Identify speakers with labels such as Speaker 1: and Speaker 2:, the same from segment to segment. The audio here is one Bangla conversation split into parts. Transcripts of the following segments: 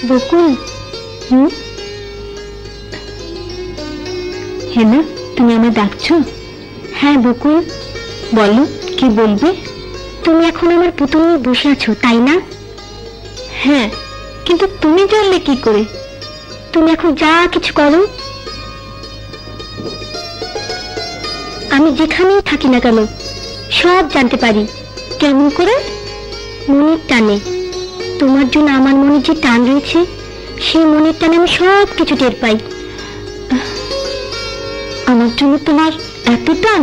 Speaker 1: বকুল। হেনা, তুমি আমায় ডাকছো? হ্যাঁ বকুল, বলো কি বলবে? তুমি এখন আমার পুতুল নিয়ে বসে আছো, তাই না? হ্যাঁ, কিন্তু তুমি জানলে কি করে? তুমি এখন যা কিছু করো, আমি যেখানেই থাকি না কেন সব জানতে পারি। কেমন করে? মনের টানে। তোমার জন্য আমার মনে যে টান রয়েছে, সেই মনের টানে আমি সব কিছু টের পাই। আমার জন্য তোমার এত টান?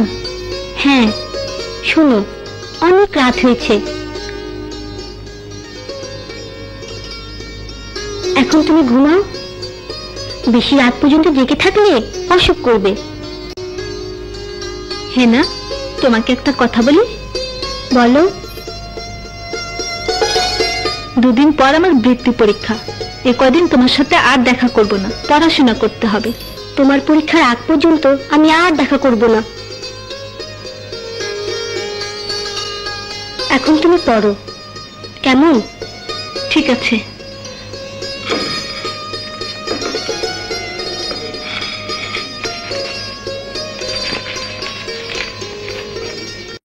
Speaker 1: হ্যাঁ, শোনো, অনেক রাত হয়েছে, এখন তুমি ঘুমাও। বেশি রাত পর্যন্ত জেগে থাকলে অসুখ করবে। হেনা, তোমাকে একটা কথা বলি। বলো। দুদিন পর আমার বৃত্তি পরীক্ষা। এ কদিন তোমার সাথে আর দেখা করব না, পড়াশোনা করতে হবে। তোমার পরীক্ষার আগ পর্যন্ত আমি আর দেখা করব না। এখন তুমি পড়ো, কেমন? ঠিক আছে।